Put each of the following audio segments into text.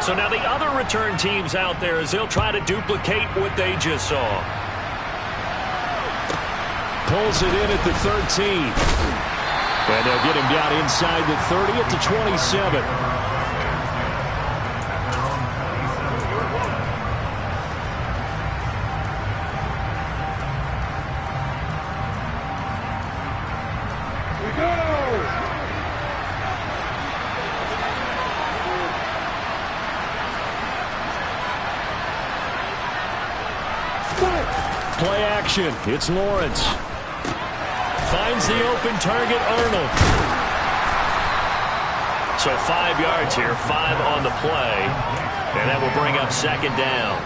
So now the other return teams out there as they'll try to duplicate what they just saw. Pulls it in at the 13. And they'll get him down inside the 30 at the 27. Play action. It's Lawrence. Finds the open target, Arnold. So 5 yards here, 5 on the play. And that will bring up second down.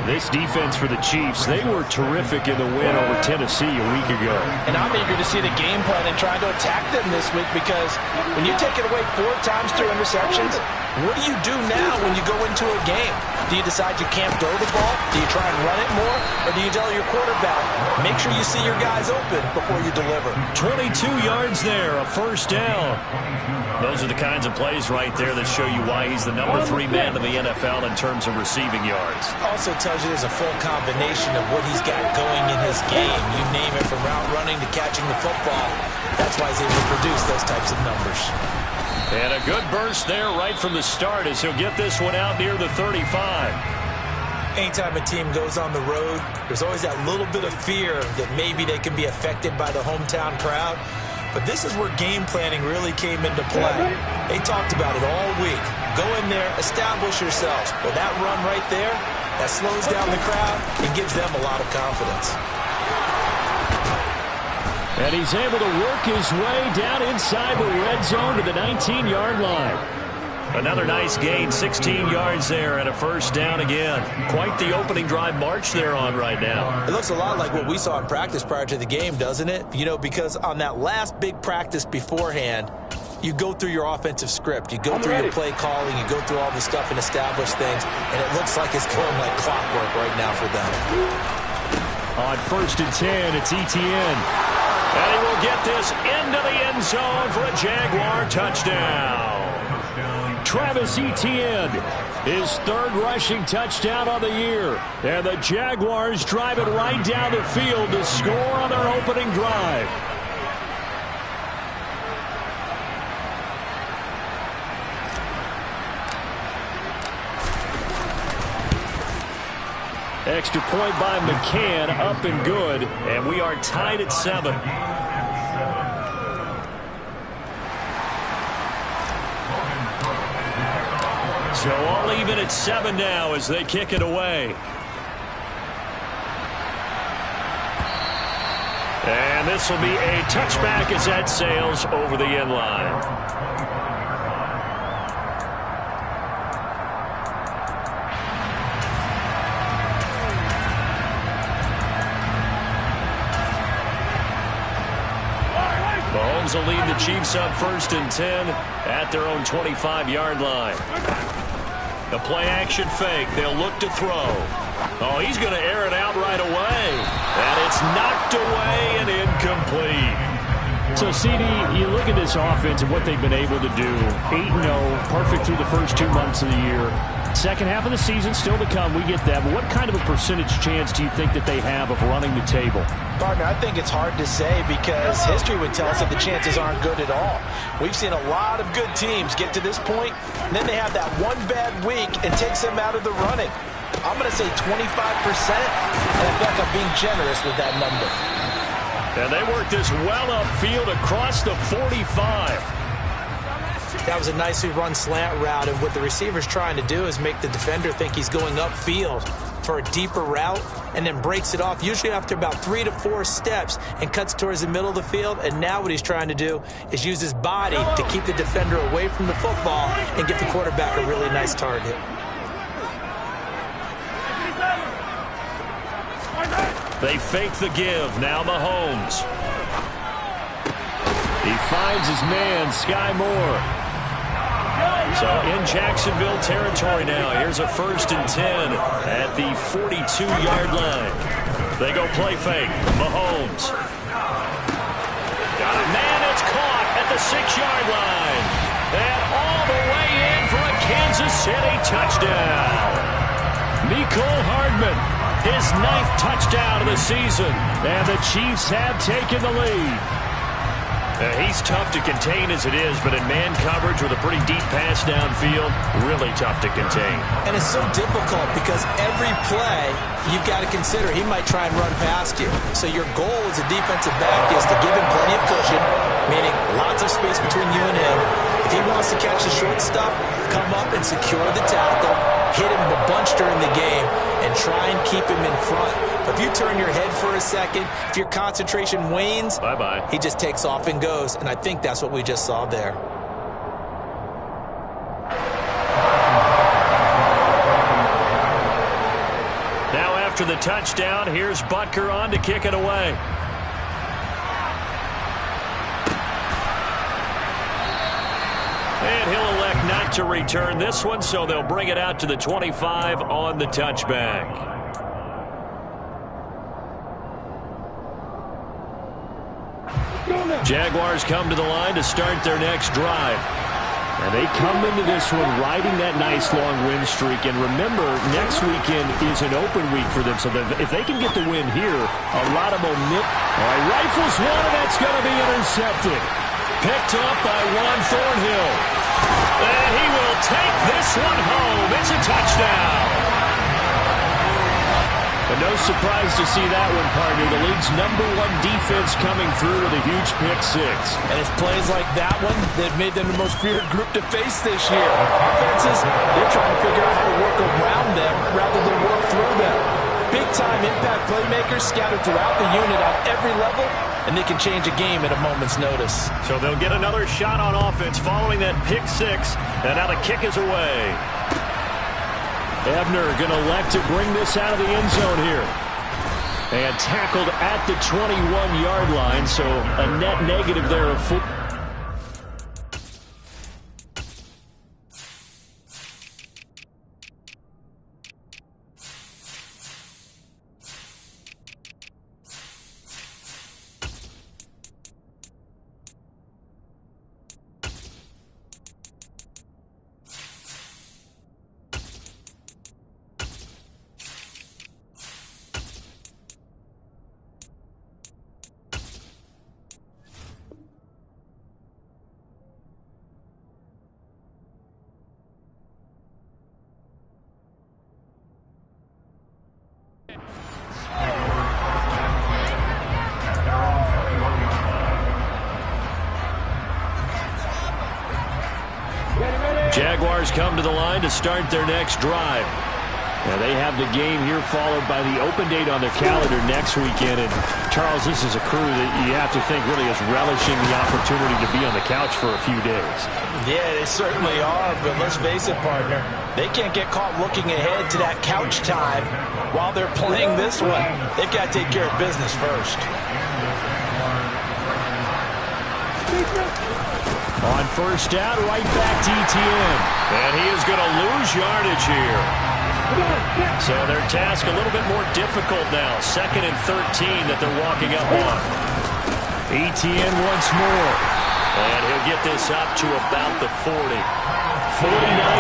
This defense for the Chiefs, they were terrific in the win over Tennessee a week ago. And I'm eager to see the game plan and trying to attack them this week, because when you take it away 4 times through interceptions, what do you do now when you go into a game? Do you decide you can't throw the ball? Do you try and run it more? Or do you tell your quarterback, make sure you see your guys open before you deliver? 22 yards there, a first down. Those are the kinds of plays right there that show you why he's the number 3 man in the NFL in terms of receiving yards. Also tells you there's a full combination of what he's got going in his game. You name it, from route running to catching the football. That's why he's able to produce those types of numbers. And a good burst there right from the start as he'll get this one out near the 35. Anytime a team goes on the road, there's always that little bit of fear that maybe they can be affected by the hometown crowd. But this is where game planning really came into play. They talked about it all week. Go in there, establish yourselves. Well, that run right there, that slows down the crowd and gives them a lot of confidence. And he's able to work his way down inside the red zone to the 19-yard line. Another nice gain, 16 yards there and a first down again. Quite the opening drive march they're on right now. It looks a lot like what we saw in practice prior to the game, doesn't it? You know, because on that last big practice beforehand, you go through your offensive script. You go through your play calling. You go through all the stuff and establish things. And it looks like it's going like clockwork right now for them. On 1st and 10, it's Etienne. And he will get this into the end zone for a Jaguar touchdown. Travis Etienne, his 3rd rushing touchdown on the year. And the Jaguars drive it right down the field to score on their opening drive. Extra point by McCann, up and good. And we are tied at 7. So all even at 7 now as they kick it away. And this will be a touchback as that sails over the end line. Mahomes will lead the Chiefs up 1st and 10 at their own 25-yard line. The play-action fake. They'll look to throw. Oh, he's going to air it out right away. And it's knocked away and incomplete. So, CD, you look at this offense and what they've been able to do. 8-0, perfect through the first 2 months of the year. Second half of the season still to come. We get that. But what kind of a percentage chance do you think that they have of running the table? Partner, I think it's hard to say because history would tell us that the chances aren't good at all. We've seen a lot of good teams get to this point, and then they have that one bad week and takes them out of the running. I'm going to say 25%, and I feel like I'm being generous with that number. And they work this well upfield across the 45. That was a nicely run slant route, and what the receiver's trying to do is make the defender think he's going upfield for a deeper route, and then breaks it off, usually after about 3 to 4 steps, and cuts towards the middle of the field. And now what he's trying to do is use his body to keep the defender away from the football and give the quarterback a really nice target. They fake the give. Now Mahomes. He finds his man, Sky Moore. So in Jacksonville territory now. Here's a 1st and 10 at the 42-yard line. They go play fake. Mahomes. Got a man that's caught at the 6-yard line. And all the way in for a Kansas and a touchdown. Mecole Hardman, his 9th touchdown of the season. And the Chiefs have taken the lead. He's tough to contain as it is, but in man coverage with a pretty deep pass downfield, really tough to contain. And it's so difficult because every play you've got to consider he might try and run past you. So your goal as a defensive back is to give him plenty of cushion, meaning lots of space between you and him. If he wants to catch the short stuff, come up and secure the tackle, hit him a bunch during the game, and try and keep him in front. But if you turn your head for a second, if your concentration wanes, bye-bye. He just takes off and goes, and I think that's what we just saw there. Now after the touchdown, here's Butker on to kick it away. And he'll elect not to return this one, so they'll bring it out to the 25 on the touchback. Jaguars come to the line to start their next drive. And they come into this one riding that nice long win streak. And remember, next weekend is an open week for them. So if they can get the win here, a lot of momentum. All right, rifles one, and that's going to be intercepted. Picked up by Juan Thornhill. And he will take this one home. It's a touchdown. But no surprise to see that one, partner. The league's #1 defense coming through with a huge pick-6. And it's plays like that one that made them the most feared group to face this year. Offenses, they're trying to figure out how to work around them rather than work through them. Big-time impact playmakers scattered throughout the unit at every level, and they can change a game at a moment's notice. So they'll get another shot on offense following that pick-6, and now the kick is away. Ebner going to elect to bring this out of the end zone here. And tackled at the 21-yard line, so a net negative there of 4. Jaguars come to the line to start their next drive. Now they have the game here followed by the open date on their calendar next weekend. And Charles, this is a crew that you have to think really is relishing the opportunity to be on the couch for a few days. Yeah, they certainly are, but let's face it, partner. They can't get caught looking ahead to that couch time while they're playing this one. They've got to take care of business first. On first down, right back to ETN. And he is going to lose yardage here. So their task a little bit more difficult now. 2nd and 13 that they're walking up on. ETN once more. And he'll get this up to about the 40. 49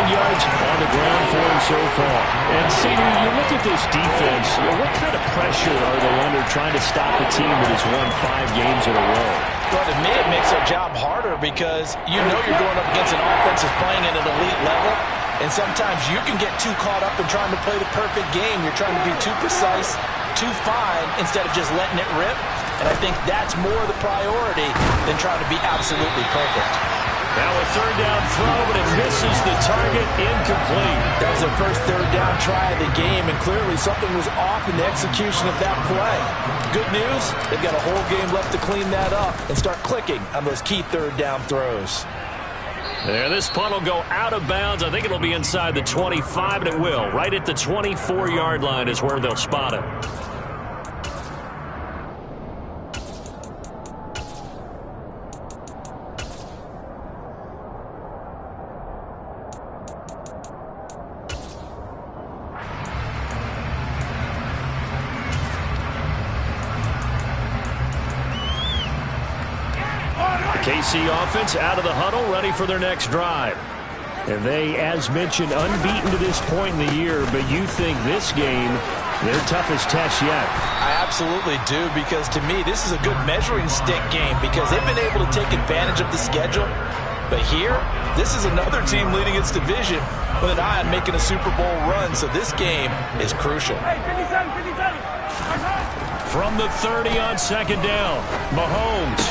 yards on the ground for him so far. And, Cedar, you look at this defense, what kind of pressure are they under trying to stop a team that has won 5 games in a row? Well, to me, it makes their job harder because you know you're going up against an offense that's playing at an elite level, and sometimes you can get too caught up in trying to play the perfect game. You're trying to be too precise, too fine, instead of just letting it rip. And I think that's more the priority than trying to be absolutely perfect. Now a 3rd down throw, but it misses the target, incomplete. That was their first 3rd down try of the game, and clearly something was off in the execution of that play. Good news, they've got a whole game left to clean that up and start clicking on those key 3rd down throws. There, this punt will go out of bounds. I think it'll be inside the 25, and it will. Right at the 24-yard line is where they'll spot it. KC offense out of the huddle, ready for their next drive. And they, as mentioned, unbeaten to this point in the year, but you think this game, their toughest test yet. I absolutely do, because to me, this is a good measuring stick game because they've been able to take advantage of the schedule. But here, this is another team leading its division with an eye on making a Super Bowl run, so this game is crucial. From the 30 on second down, Mahomes.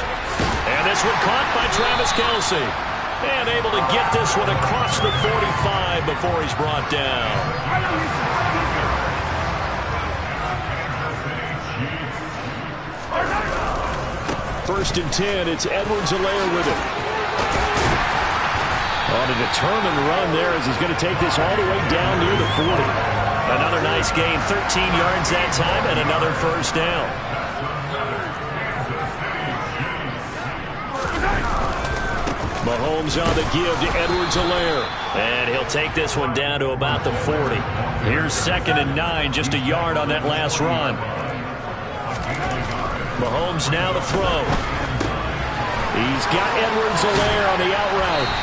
And this one caught by Travis Kelce. And able to get this one across the 45 before he's brought down. First and 10, it's Edwards-Helaire with it. On a determined run there as he's going to take this all the way down near the 40. Another nice gain, 13 yards that time, and another first down. Mahomes on the give to Edwards-Helaire. And he'll take this one down to about the 40. Here's 2nd and 9, just a yard on that last run. Mahomes now to throw. He's got Edwards-Helaire on the out route.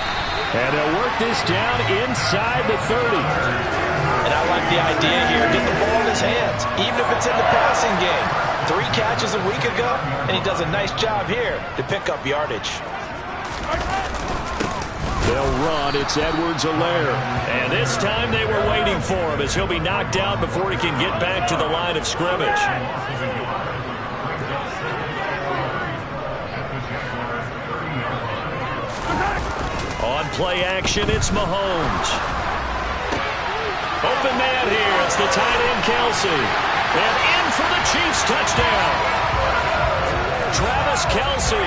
And he'll work this down inside the 30. And I like the idea here. Get the ball in his hands, even if it's in the passing game. 3 catches a week ago, and he does a nice job here to pick up yardage. They'll run. It's Edwards-Helaire. And this time they were waiting for him as he'll be knocked out before he can get back to the line of scrimmage. On play action, it's Mahomes. Open man here. It's the tight end, Kelce. And in for the Chiefs touchdown. Travis Kelce,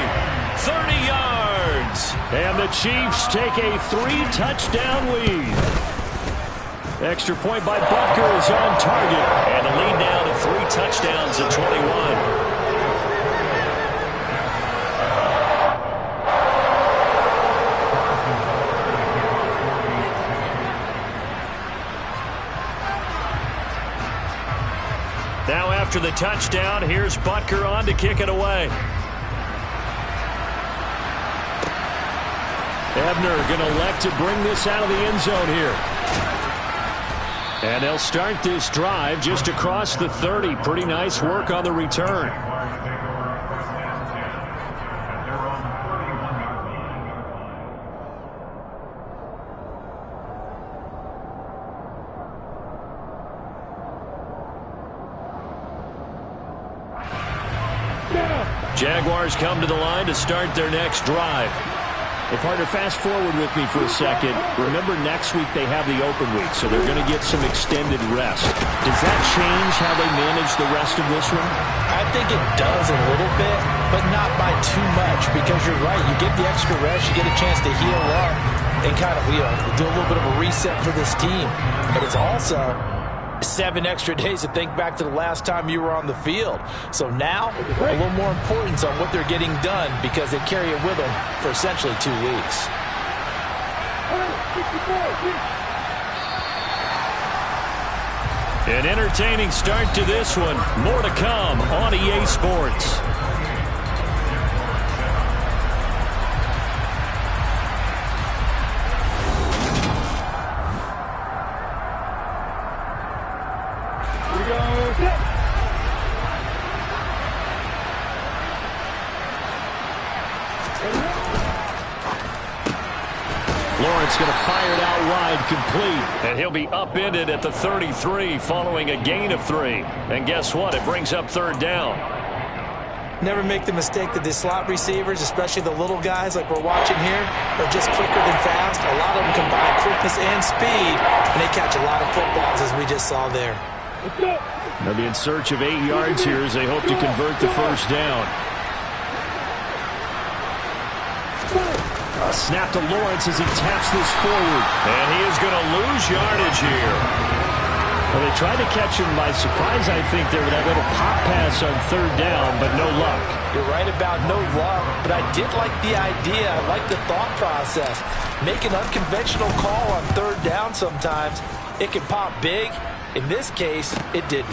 30 yards. And the Chiefs take a 3-touchdown lead. Extra point by Butker is on target. And the lead now to 3 touchdowns at 21. Now after the touchdown, here's Butker on to kick it away. Ebner going to elect to bring this out of the end zone here. And they'll start this drive just across the 30. Pretty nice work on the return. Jaguars come to the line to start their next drive. Well, partner, fast forward with me for a second. Remember, next week they have the open week, so they're going to get some extended rest. Does that change how they manage the rest of this one? I think it does a little bit, but not by too much, because you're right. You get the extra rest, you get a chance to heal up and kind of, do a little bit of a reset for this team. But it's also 7 extra days to think back to the last time you were on the field. So now, a little more importance on what they're getting done because they carry it with them for essentially 2 weeks. An entertaining start to this one. More to come on EA Sports. Lawrence going to fire it out wide, complete. And he'll be upended at the 33 following a gain of 3. And guess what? It brings up 3rd down. Never make the mistake that the slot receivers, especially the little guys like we're watching here, are just quicker than fast. A lot of them combine quickness and speed, and they catch a lot of footballs as we just saw there. They'll be in search of 8 yards here as they hope to convert the first down. A snap to Lawrence as he taps this forward. And he is going to lose yardage here. Well, they tried to catch him by surprise, I think, there with that little pop pass on 3rd down, but no luck. You're right about no luck, but I did like the idea. I like the thought process. Make an unconventional call on 3rd down sometimes. It can pop big. In this case, it didn't.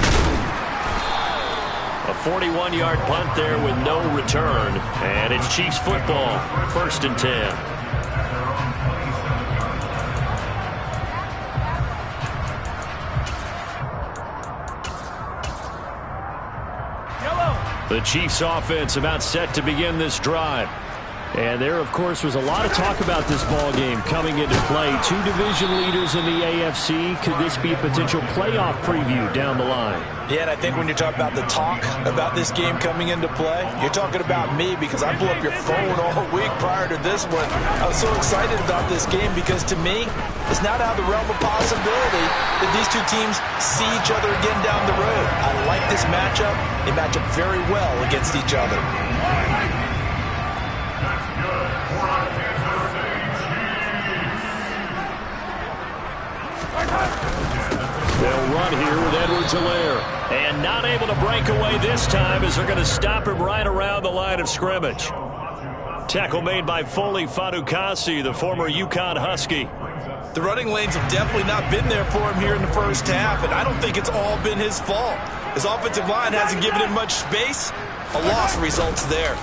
A 41-yard punt there with no return. And it's Chiefs football, 1st and 10. The Chiefs offense about set to begin this drive. And there, of course, was a lot of talk about this ball game coming into play. Two division leaders in the AFC. Could this be a potential playoff preview down the line? Yeah, and I think when you talk about the talk about this game coming into play, you're talking about me because I blew up your phone all week prior to this one. I was so excited about this game because, to me, it's not out of the realm of possibility that these two teams see each other again down the road. I like this matchup. They match up very well against each other. They'll run here with Edwards-Helaire. And not able to break away this time as they're going to stop him right around the line of scrimmage. Tackle made by Foley Fadukasi, the former UConn Husky. The running lanes have definitely not been there for him here in the first half, and I don't think it's all been his fault. His offensive line hasn't given him much space. A loss results there.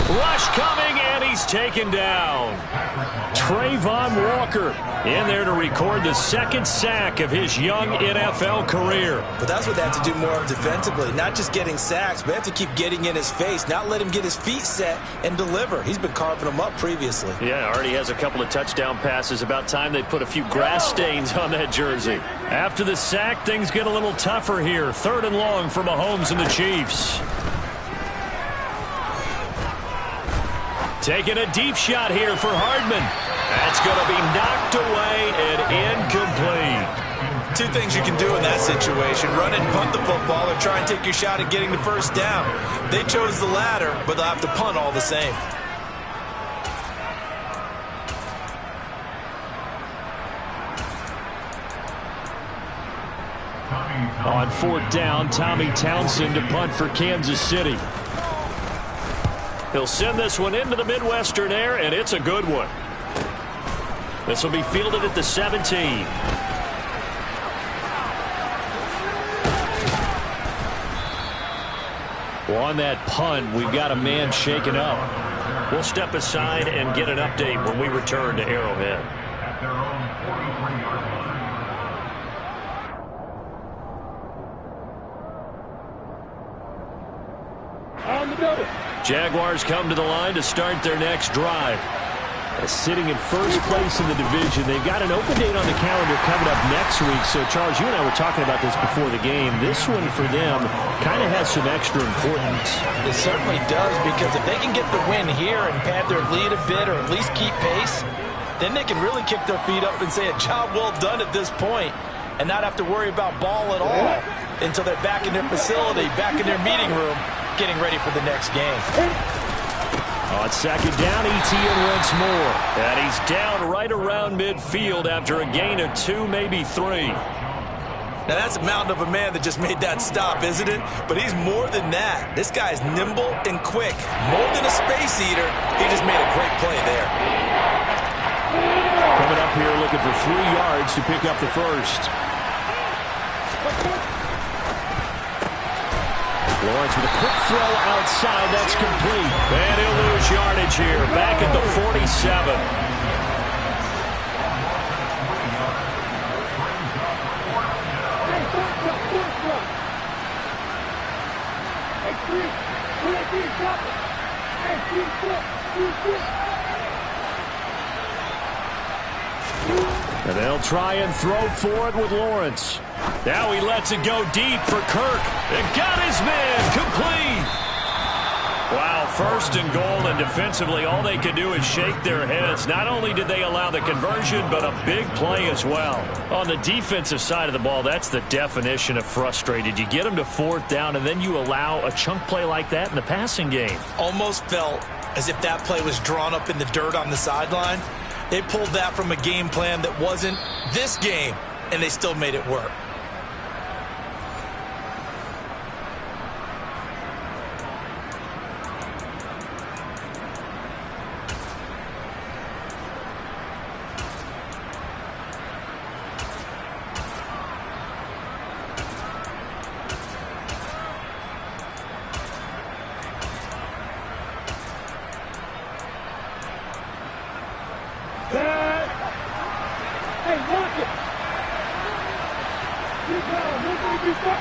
Rush coming, and he's taken down. Trayvon Walker in there to record the second sack of his young NFL career. But that's what they have to do more of defensively. Not just getting sacks, but they have to keep getting in his face, not let him get his feet set and deliver. He's been carving them up previously. Yeah, already has a couple of touchdown passes. About time they put a few grass stains on that jersey. After the sack, things get a little tougher here. 3rd and long for Mahomes and the Chiefs. Taking a deep shot here for Hardman. That's going to be knocked away and incomplete. Two things you can do in that situation: run and punt the football, or try and take your shot at getting the first down. They chose the latter, but they'll have to punt all the same. On 4th down, Tommy Townsend to punt for Kansas City. He'll send this one into the Midwestern air, and it's a good one. This will be fielded at the 17. Well, on that punt, we've got a man shaken up. We'll step aside and get an update when we return to Arrowhead. Jaguars come to the line to start their next drive. Sitting in first place in the division. They've got an open date on the calendar coming up next week. So, Charles, you and I were talking about this before the game. This one for them kind of has some extra importance. It certainly does, because if they can get the win here and pad their lead a bit, or at least keep pace, then they can really kick their feet up and say a job well done at this point and not have to worry about ball at all until they're back in their facility, back in their meeting room, getting ready for the next game. On 2nd down, Etienne once more. And he's down right around midfield after a gain of 2, maybe 3. Now, that's a mountain of a man that just made that stop, isn't it? But he's more than that. This guy's nimble and quick. More than a space eater, he just made a great play there. Coming up here looking for 3 yards to pick up the first. Lawrence with a quick throw outside. That's complete. And he'll lose yardage here. Back at the 47. And they'll try and throw for it with Lawrence. Now he lets it go deep for Kirk. And got his man complete. Wow, 1st and goal, and defensively all they could do is shake their heads. Not only did they allow the conversion, but a big play as well. On the defensive side of the ball, that's the definition of frustrated. You get them to 4th down, and then you allow a chunk play like that in the passing game. Almost felt as if that play was drawn up in the dirt on the sideline. They pulled that from a game plan that wasn't this game, and they still made it work.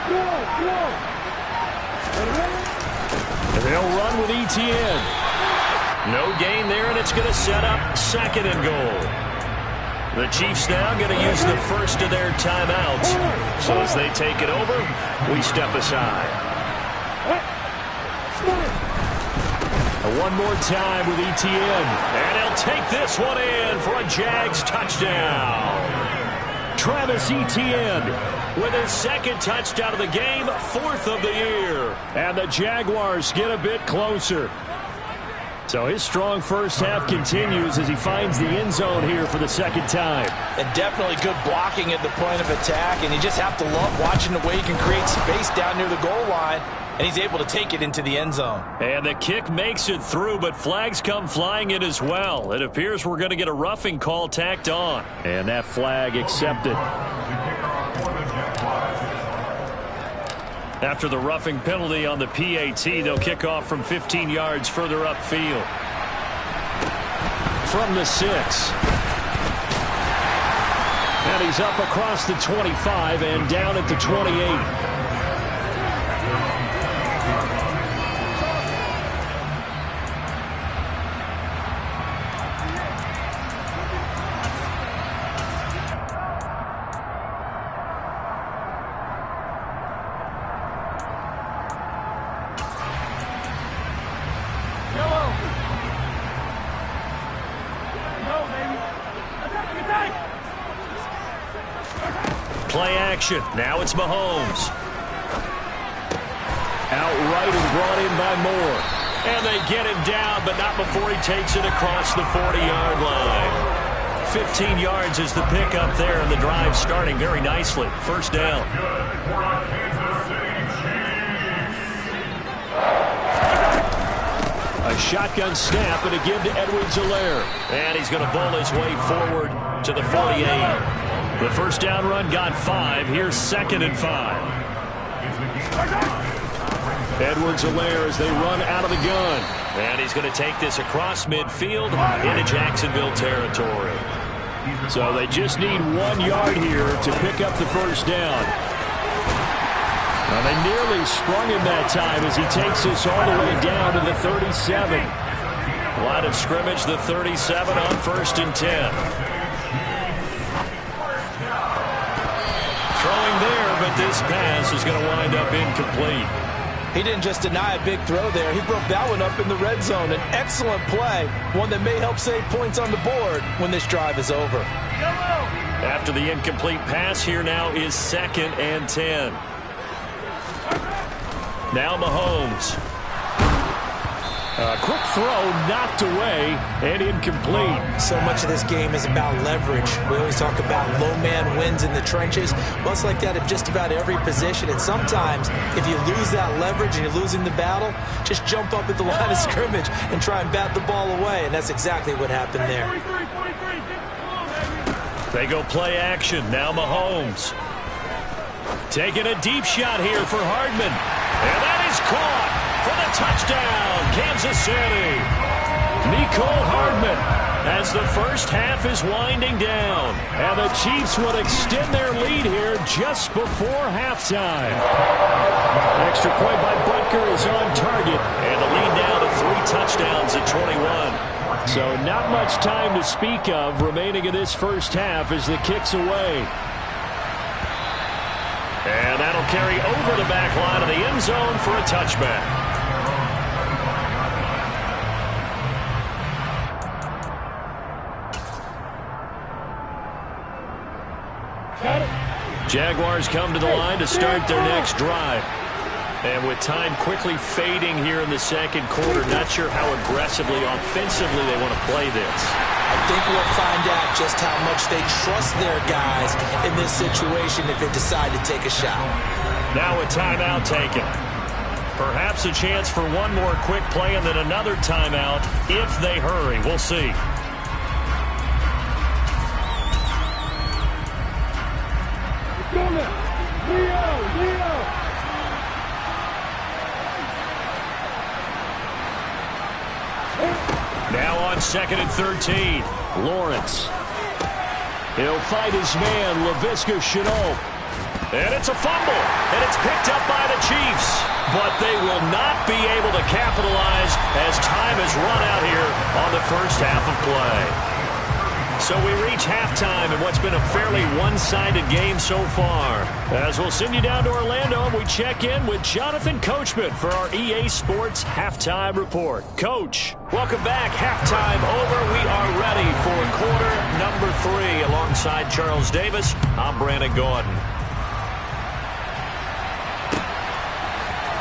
Go! They'll run with ETN. No gain there, and it's going to set up 2nd and goal. The Chiefs now going to use the first of their timeouts. So as they take it over, we step aside. One more time with ETN. And he'll take this one in for a Jags touchdown. Travis Etienne with his 2nd touchdown of the game, 4th of the year. And the Jaguars get a bit closer. So his strong first half continues as he finds the end zone here for the 2nd time. And definitely good blocking at the point of attack, and you just have to love watching the way he can create space down near the goal line, and he's able to take it into the end zone. And the kick makes it through, but flags come flying in as well. It appears we're going to get a roughing call tacked on. And that flag accepted. After the roughing penalty on the PAT, they'll kick off from 15 yards further upfield. From the 6. And he's up across the 25 and down at the 28. Play action. Now it's Mahomes. Outright and brought in by Moore. And they get him down, but not before he takes it across the 40-yard line. 15 yards is the pickup there, and the drive starting very nicely. First down. A shotgun snap and again to Edwards-Helaire. And he's going to bowl his way forward to the 48. The first down run got 5. Here's 2nd and 5. Edwards-Helaire as they run out of the gun. And he's going to take this across midfield into Jacksonville territory. So they just need 1 yard here to pick up the first down. Now they nearly sprung him that time as he takes this all the way down to the 37. Line of scrimmage, the 37 on 1st and 10. Throwing there, but this pass is going to wind up incomplete. He didn't just deny a big throw there. He broke that one up in the red zone. An excellent play, one that may help save points on the board when this drive is over. After the incomplete pass, here now is 2nd and 10. Now Mahomes. A quick throw knocked away and incomplete. So much of this game is about leverage. We always talk about low man wins in the trenches. Well, it's like that at just about every position. And sometimes if you lose that leverage and you're losing the battle, just jump up at the line of scrimmage and try and bat the ball away. And that's exactly what happened there. They go play action. Now Mahomes. Taking a deep shot here for Hardman. And that is caught for the touchdown, Kansas City. Mecole Hardman. As the first half is winding down. And the Chiefs would extend their lead here just before halftime. Extra point by Butker is on target. And the lead now to 3 touchdowns at 21. So not much time to speak of remaining in this first half as the kick's away. And that'll carry over the back line of the end zone for a touchback. Jaguars come to the line to start their next drive. And with time quickly fading here in the second quarter, not sure how aggressively, offensively they want to play this. I think we'll find out just how much they trust their guys in this situation if they decide to take a shot. Now a timeout taken. Perhaps a chance for one more quick play and then another timeout if they hurry. We'll see. Now on 2nd and 13. Lawrence. He'll fight his man, Laviska Shenault. And it's a fumble, and it's picked up by the Chiefs. But they will not be able to capitalize as time has run out here on the first half of play. So we reach halftime in what's been a fairly one-sided game so far. As we'll send you down to Orlando, and we check in with Jonathan Coachman for our EA Sports Halftime Report. Coach, welcome back. Halftime over. We are ready for quarter number 3. Alongside Charles Davis, I'm Brandon Gordon.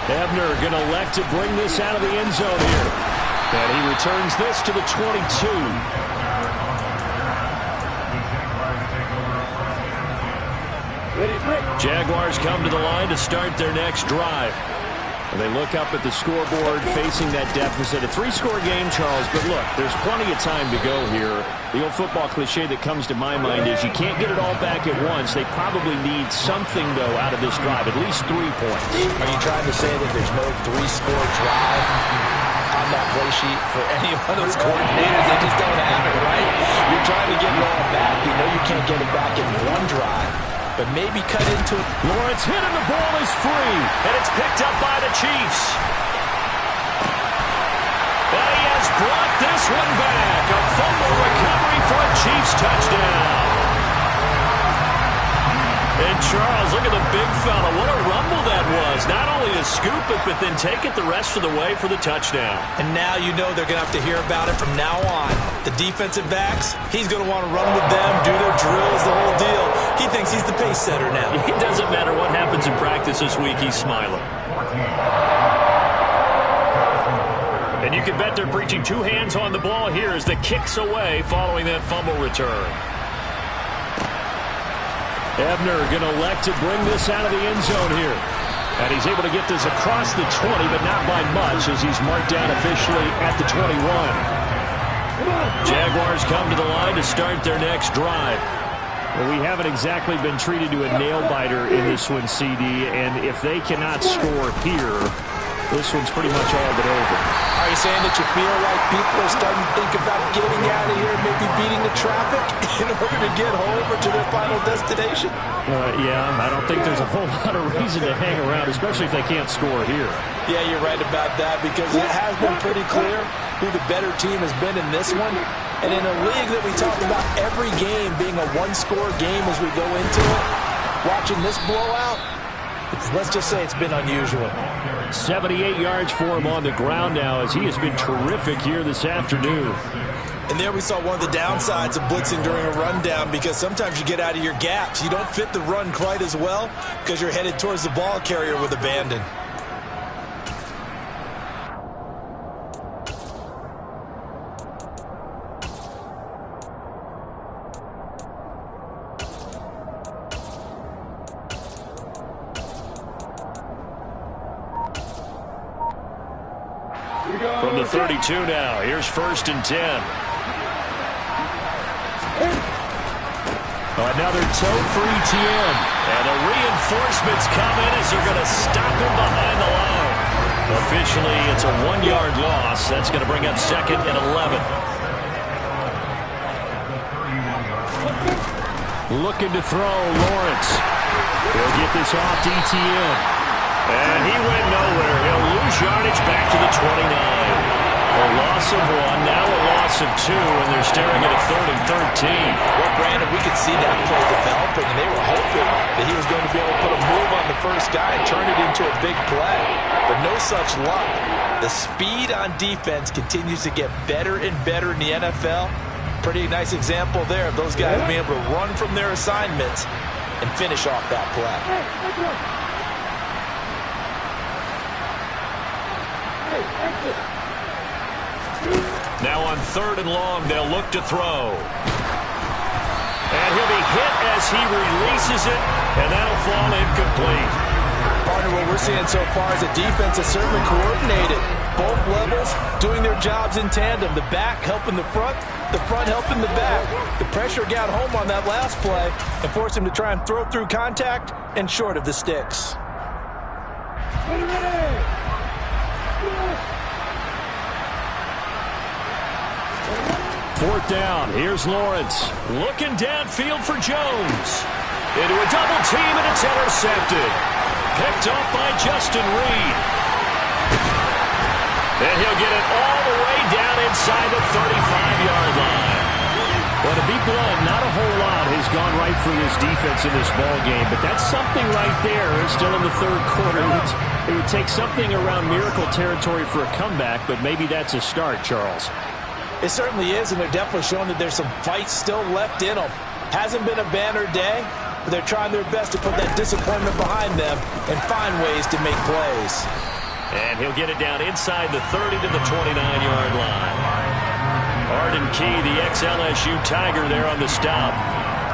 Ebner going to elect to bring this out of the end zone here. And he returns this to the 22. Jaguars come to the line to start their next drive. And they look up at the scoreboard facing that deficit. A 3-score game, Charles, but look, there's plenty of time to go here. The old football cliche that comes to my mind is you can't get it all back at once. They probably need something, though, out of this drive, at least 3 points. Are you trying to say that there's no 3-score drive on that play sheet for any one of those coordinators? They just don't have it, right? You're trying to get it all back. You know you can't get it back in one drive, but maybe cut into it. Lawrence hit and the ball is free. And it's picked up by the Chiefs. And he has brought this one back. A fumble recovery for a Chiefs touchdown. And Charles, look at the big fella. What a rumble that was. Not only to scoop it, but then take it the rest of the way for the touchdown. And now you know they're going to have to hear about it from now on. The defensive backs, he's going to want to run with them, do their drills, the whole deal. He thinks he's the pace setter now. It doesn't matter what happens in practice this week, he's smiling. And you can bet they're preaching 2 hands on the ball here as the kick's away following that fumble return. Ebner going to elect to bring this out of the end zone here. And he's able to get this across the 20, but not by much as he's marked down officially at the 21. Jaguars come to the line to start their next drive. Well, we haven't exactly been treated to a nail-biter in this one, CD, and if they cannot score here, this one's pretty much all but over. Are you saying that you feel like people are starting to think about getting out of here, maybe beating the traffic in order to get home or to their final destination? Yeah, I don't think there's a whole lot of reason to hang around, especially if they can't score here. Yeah, you're right about that because it has been pretty clear who the better team has been in this one. And in a league that we talked about every game being a 1-score game as we go into it, watching this blowout, let's just say it's been unusual. 78 yards for him on the ground now as he has been terrific here this afternoon. And there we saw one of the downsides of blitzing during a rundown because sometimes you get out of your gaps. You don't fit the run quite as well because you're headed towards the ball carrier with abandon. From the 32 now, here's 1st and 10. Another toe for ETN. And the reinforcements come in as they're going to stop him behind the line. Officially, it's a 1-yard loss. That's going to bring up 2nd and 11. Looking to throw, Lawrence. He'll get this off to ETN. And he went nowhere. He'll lose yardage back to the 29. A loss of 1, now a loss of 2, and they're staring at a 3rd and 13. Well, Brandon, we could see that play developing, and they were hoping that he was going to be able to put a move on the first guy and turn it into a big play. But no such luck. The speed on defense continues to get better and better in the NFL. Pretty nice example there of those guys being able to run from their assignments and finish off that play. Now on 3rd and long, they'll look to throw. And he'll be hit as he releases it, and that'll fall incomplete. Partner, what we're seeing so far is the defense is certainly coordinated. Both levels doing their jobs in tandem. The back helping the front helping the back. The pressure got home on that last play and forced him to try and throw through contact and short of the sticks. 4th down. Here's Lawrence. Looking downfield for Jones. Into a double team, and it's intercepted. Picked off by Justin Reed. And he'll get it all the way down inside the 35-yard line. Well, to be blunt, not a whole lot has gone right for this defense in this ball game, but that's something right there. Still in the third quarter. It would take something around miracle territory for a comeback, but maybe that's a start, Charles. It certainly is, and they're definitely showing that there's some fight still left in them. Hasn't been a banner day, but they're trying their best to put that disappointment behind them and find ways to make plays. And he'll get it down inside the 30 to the 29-yard line. Arden Key, the ex-LSU Tiger, there on the stop.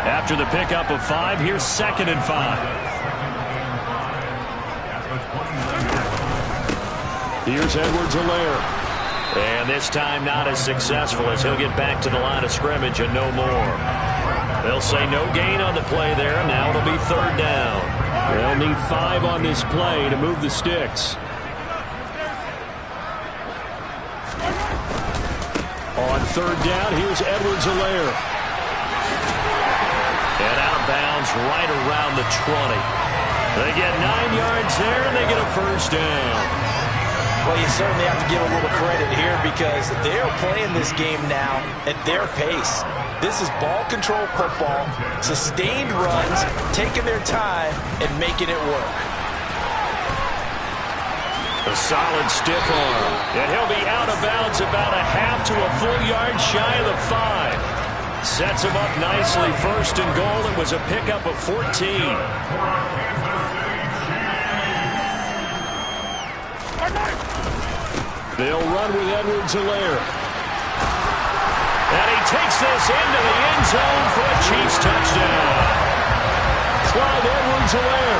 After the pickup of 5, here's 2nd and 5. Here's Edwards-Helaire. And this time not as successful as he'll get back to the line of scrimmage and no more. They'll say no gain on the play there. Now it'll be 3rd down. They'll need 5 on this play to move the sticks. On 3rd down, here's Edwards-Helaire. And out of bounds right around the 20. They get 9 yards there, and they get a 1st down. Well, you certainly have to give a little credit here because they're playing this game now at their pace. This is ball control football, sustained runs, taking their time, and making it work. A solid stiff arm. And he'll be out of bounds about a half to a full yard shy of the 5. Sets him up nicely. 1st and goal. It was a pickup of 14. They'll run with Edwards-Helaire. And he takes this into the end zone for a Chiefs touchdown. Clyde Edwards-Helaire.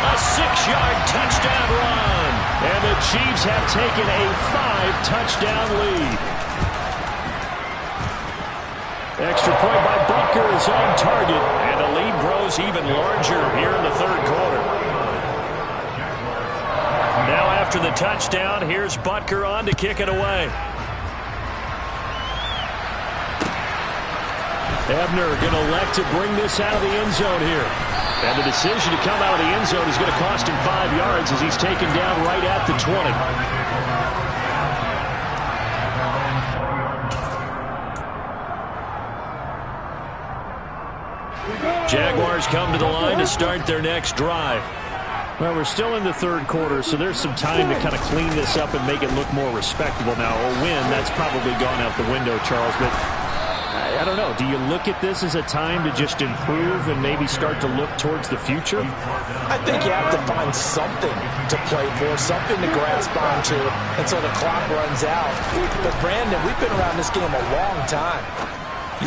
A 6-yard touchdown run. And the Chiefs have taken a 5-touchdown lead. Extra point by Butker is on target. And the lead grows even larger here in the 3rd quarter. Now after the touchdown, here's Butker on to kick it away. Ebner going to elect to bring this out of the end zone here. And the decision to come out of the end zone is going to cost him 5 yards as he's taken down right at the 20. Jaguars come to the line to start their next drive. Well, we're still in the 3rd quarter, so there's some time to kind of clean this up and make it look more respectable now. A win, that's probably gone out the window, Charles, but I don't know. Do you look at this as a time to just improve and maybe start to look towards the future? I think you have to find something to play for, something to grasp onto until the clock runs out. But, Brandon, we've been around this game a long time.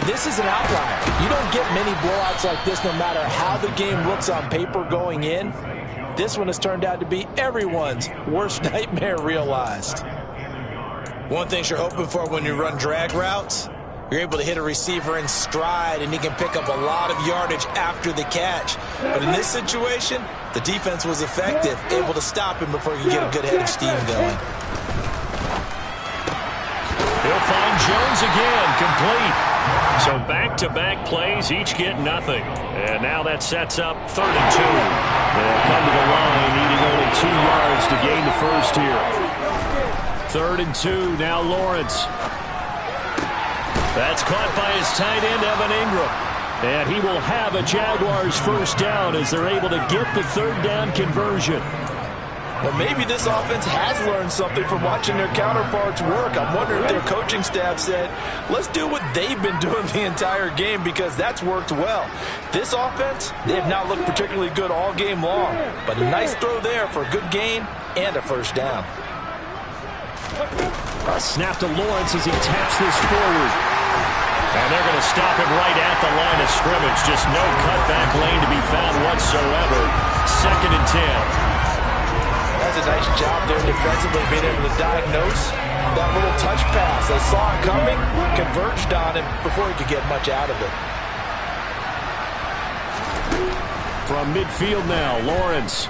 This is an outlier. You don't get many blowouts like this no matter how the game looks on paper going in. This one has turned out to be everyone's worst nightmare realized. One thing you're hoping for when you run drag routes, you're able to hit a receiver in stride and he can pick up a lot of yardage after the catch. But in this situation, the defense was effective, able to stop him before he could get a good head of steam going. He'll find Jones again, complete. So back-to-back plays, each get nothing. And now that sets up 3rd and 2. They'll come to the line, needing only 2 yards to gain the 1st here. 3rd and 2, now Lawrence. That's caught by his tight end, Evan Ingram. And he will have a Jaguars 1st down as they're able to get the 3rd down conversion. Well, maybe this offense has learned something from watching their counterparts work. I'm wondering if their coaching staff said, let's do what they've been doing the entire game because that's worked well. This offense, they have not looked particularly good all game long, but a nice throw there for a good gain and a 1st down. A snap to Lawrence as he taps this forward. And they're going to stop him right at the line of scrimmage. Just no cutback lane to be found whatsoever. 2nd and 10. That's a nice job there defensively, being able to diagnose that little touch pass. They saw it coming, converged on him before he could get much out of it. From midfield now, Lawrence.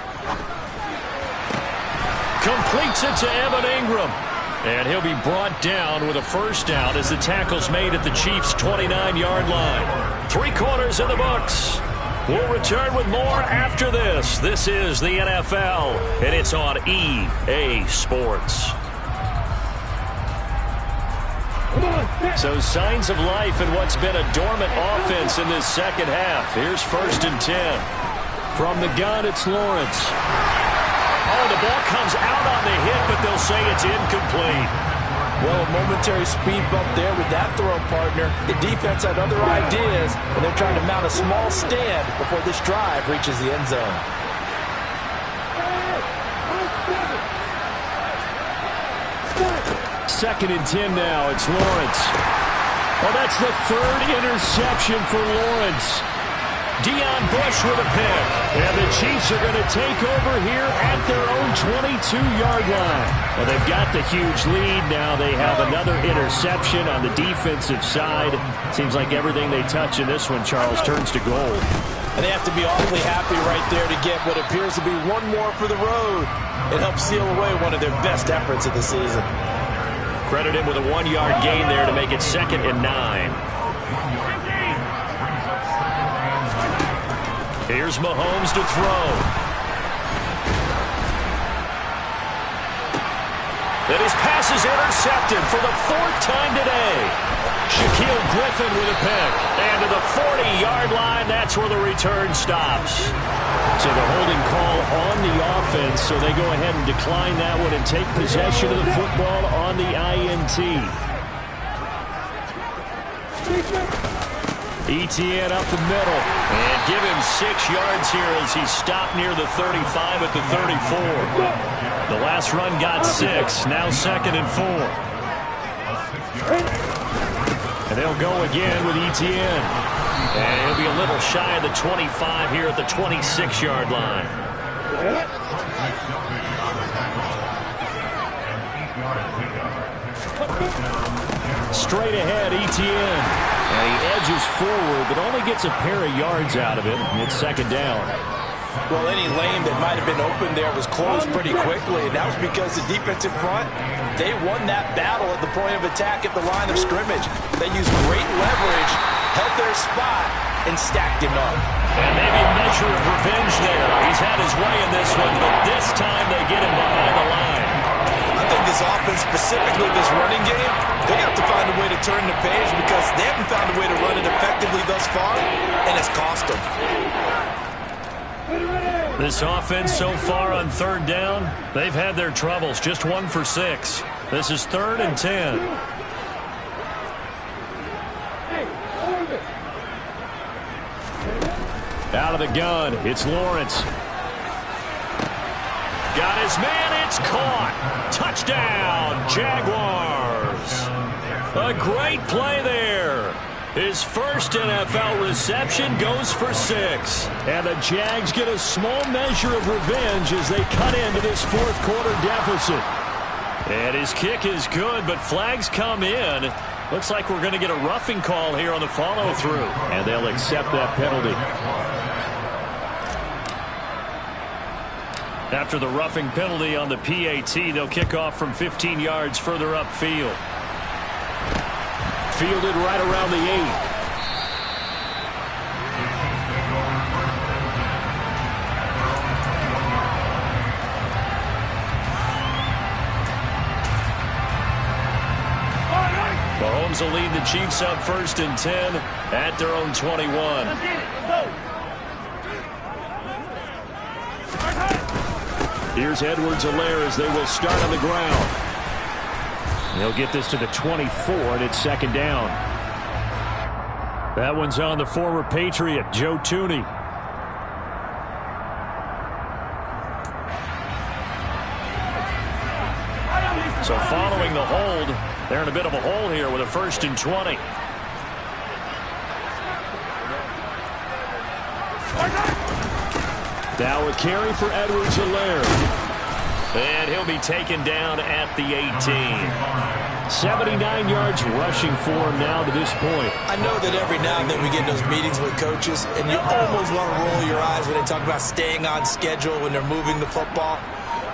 Completes it to Evan Ingram. And he'll be brought down with a 1st down as the tackle's made at the Chiefs' 29-yard line. 3 quarters in the books. We'll return with more after this. This is the NFL, and it's on EA Sports. So signs of life in what's been a dormant offense in this second half. Here's 1st and 10. From the gun, it's Lawrence. Oh, the ball comes out on the hit, but they'll say it's incomplete. Well, a momentary speed bump there with that throw partner. The defense had other ideas, and they're trying to mount a small stand before this drive reaches the end zone. Second and 10 now. It's Lawrence. Oh, that's the 3rd interception for Lawrence. Deion Bush with a pick. And the Chiefs are going to take over here at their own 22-yard line. Well, they've got the huge lead. Now they have another interception on the defensive side. Seems like everything they touch in this one, Charles, turns to gold. And they have to be awfully happy right there to get what appears to be one more for the road. It helps seal away one of their best efforts of the season. Credit him with a 1-yard gain there to make it 2nd and 9. Here's Mahomes to throw. And his pass is intercepted for the 4th time today. Shaquille Griffin with a pick. And to the 40-yard line, that's where the return stops. So the holding call on the offense, so they go ahead and decline that one and take possession of the football on the INT. Etienne up the middle. And give him 6 yards here as he stopped near the 35 at the 34. The last run got 6. Now 2nd and 4. And they'll go again with Etienne. And he'll be a little shy of the 25 here at the 26-yard line. Straight ahead, Etienne. And he edges forward, but only gets a pair of yards out of it. It's 2nd down. Well, any lane that might have been open there was closed pretty quickly, and that was because the defensive front, they won that battle at the point of attack at the line of scrimmage. They used great leverage, held their spot, and stacked him up. And maybe a measure of revenge there. He's had his way in this one, but this time they get him behind the line. I think this offense, specifically this running game, they have to find a way to turn the page because they haven't found a way to run it effectively thus far, and it's cost them. This offense so far on 3rd down, they've had their troubles. Just 1 for 6. This is 3rd and 10. Out of the gun, it's Lawrence. Got his man, it's caught. Touchdown, Jaguars. A great play there. His first NFL reception goes for 6. And the Jags get a small measure of revenge as they cut into this 4th quarter deficit. And his kick is good, but flags come in. Looks like we're going to get a roughing call here on the follow-through. And they'll accept that penalty. After the roughing penalty on the PAT, they'll kick off from 15 yards further upfield. Fielded right around the 8. Mahomes will lead the Chiefs up 1st and 10 at their own 21. Here's Edwards-Helaire as they will start on the ground. They'll get this to the 24, and it's 2nd down. That one's on the former Patriot, Joe Thuney. So following the hold, they're in a bit of a hole here with a 1st and 20. Now a carry for Edwards-Helaire. And he'll be taken down at the 18. 79 yards rushing for him now to this point. I know that every now and then we get in those meetings with coaches, and you almost want to roll your eyes when they talk about staying on schedule when they're moving the football.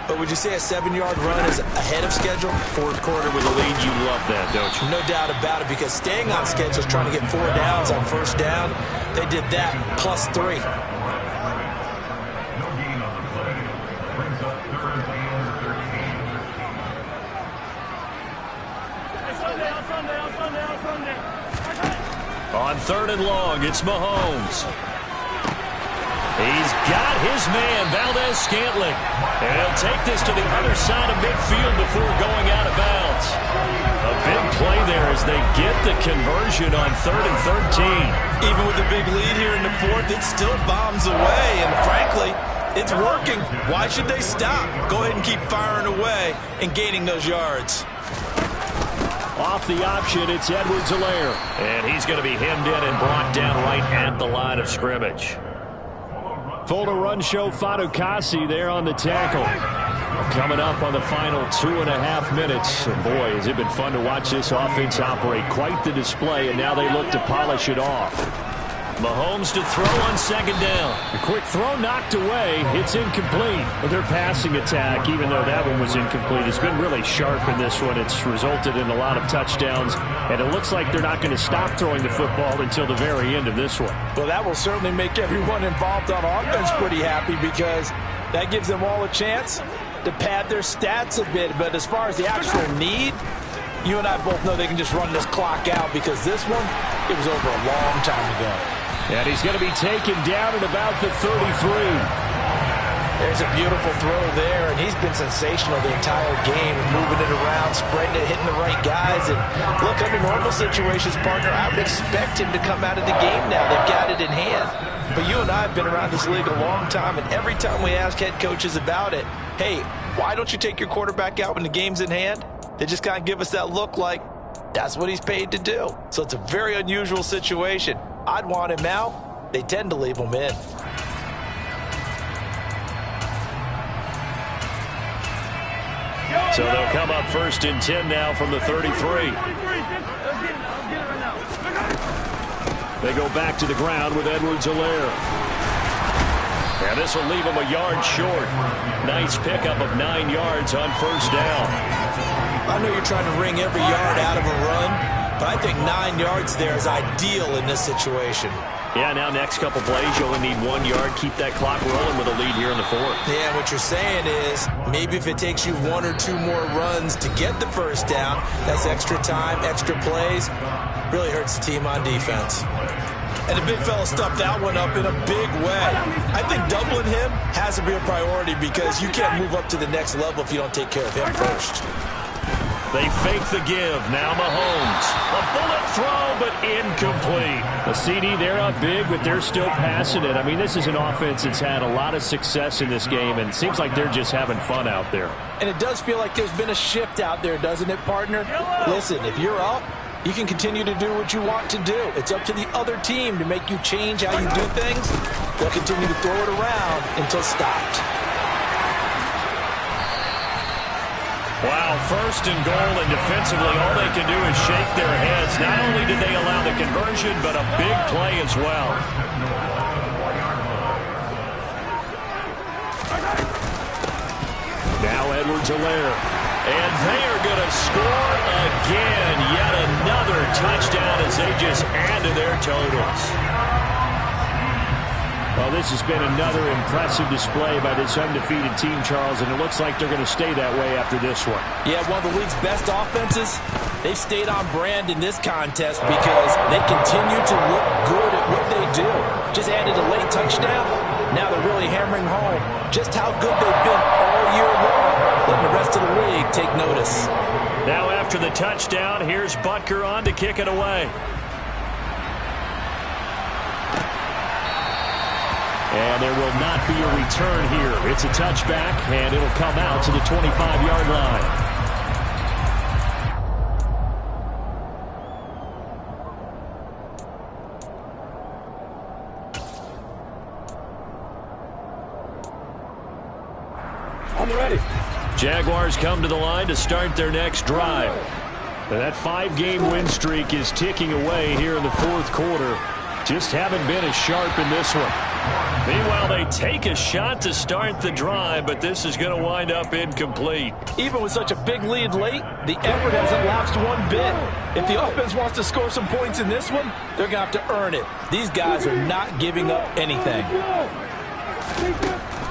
But would you say a 7-yard run is ahead of schedule? Fourth quarter with a lead, you love that, don't you? No doubt about it, because staying on schedule is trying to get 4 downs on first down. They did that plus 3. On 3rd and long, it's Mahomes. He's got his man, Valdez-Scantling. And he'll take this to the other side of midfield before going out of bounds. A big play there as they get the conversion on 3rd and 13. Even with a big lead here in the 4th, it still bombs away. And frankly, it's working. Why should they stop? Go ahead and keep firing away and gaining those yards. Off the option, it's Edwards-Helaire. And he's going to be hemmed in and brought down right at the line of scrimmage. Full to run show, Fatukasi there on the tackle. Coming up on the final 2.5 minutes. And boy, has it been fun to watch this offense operate. Quite the display, and now they look to polish it off. Mahomes to throw on 2nd down. A quick throw knocked away. It's incomplete. But their passing attack, even though that one was incomplete, has been really sharp in this one. It's resulted in a lot of touchdowns, and it looks like they're not going to stop throwing the football until the very end of this one. Well, that will certainly make everyone involved on offense pretty happy, because that gives them all a chance to pad their stats a bit. But as far as the actual need, you and I both know they can just run this clock out, because this one, it was over a long time ago. And he's going to be taken down at about the 33. There's a beautiful throw there, and he's been sensational the entire game, moving it around, spreading it, hitting the right guys. And look, under normal situations, partner, I would expect him to come out of the game now. They've got it in hand. But you and I have been around this league a long time, and every time we ask head coaches about it, hey, why don't you take your quarterback out when the game's in hand? They just kind of give us that look like that's what he's paid to do. So it's a very unusual situation. I'd want him out. They tend to leave him in. So they'll come up 1st and 10 now from the 33. They go back to the ground with Edwards-Helaire. And this will leave him a yard short. Nice pickup of 9 yards on 1st down. I know you're trying to wring every yard out of a run, but I think 9 yards there is ideal in this situation. Yeah, now next couple plays, you only need 1 yard. Keep that clock rolling with a lead here in the 4th. Yeah, what you're saying is maybe if it takes you 1 or 2 more runs to get the 1st down, that's extra time, extra plays. Really hurts the team on defense. And the big fella stuffed that one up in a big way. I think doubling him has to be a priority, because you can't move up to the next level if you don't take care of him first. They fake the give. Now Mahomes. A bullet throw, but incomplete. The CD, they're up big, but they're still passing it. I mean, this is an offense that's had a lot of success in this game, and it seems like they're just having fun out there. And it does feel like there's been a shift out there, doesn't it, partner? Listen, if you're up, you can continue to do what you want to do. It's up to the other team to make you change how you do things. They'll continue to throw it around until stopped. Wow, 1st and goal, and defensively all they can do is shake their heads. Not only did they allow the conversion, but a big play as well. Now Edwards-Helaire. And they are going to score again. Yet another touchdown as they just add to their totals. Well, this has been another impressive display by this undefeated team, Charles, and it looks like they're going to stay that way after this one. Yeah, one of the league's best offenses. They've stayed on brand in this contest because they continue to look good at what they do. Just added a late touchdown. Now they're really hammering home just how good they've been all year long. Letting the rest of the league take notice. Now after the touchdown, here's Butker on to kick it away. And there will not be a return here. It's a touchback, and it'll come out to the 25-yard line. I'm ready. Jaguars come to the line to start their next drive. And that 5-game win streak is ticking away here in the 4th quarter. Just haven't been as sharp in this one. Meanwhile, they take a shot to start the drive, but this is going to wind up incomplete. Even with such a big lead late, the effort hasn't lapsed one bit. If the offense wants to score some points in this one, they're going to have to earn it. These guys are not giving up anything.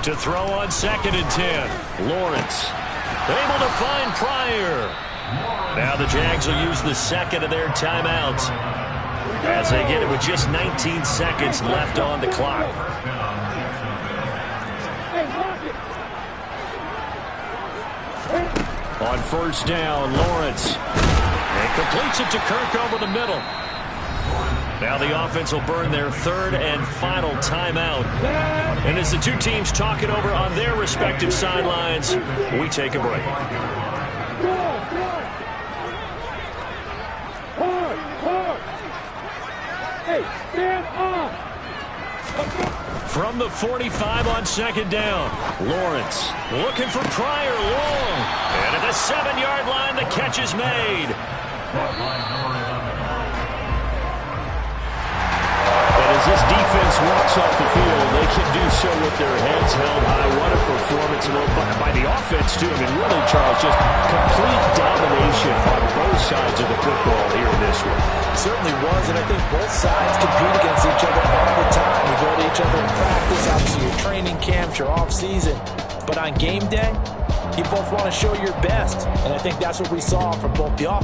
To throw on 2nd and 10. Lawrence able to find Pryor. Now the Jags will use the second of their timeouts as they get it with just 19 seconds left on the clock. On 1st down, Lawrence. And completes it to Kirk over the middle. Now the offense will burn their 3rd and final timeout. And as the two teams talk it over on their respective sidelines, we take a break. From the 45 on 2nd down, Lawrence looking for Pryor long. And at the 7-yard line, the catch is made. And as this defense walks off the field, they can do so with their heads held high. What a performance by the offense, too. I mean, really, Charles, just complete domination on both sides of the football here in this one. It certainly was, and I think both sides compete against each other all the time. You go to each other in practice, obviously your training camps, your off-season. But on game day, you both want to show your best. And I think that's what we saw from both the offense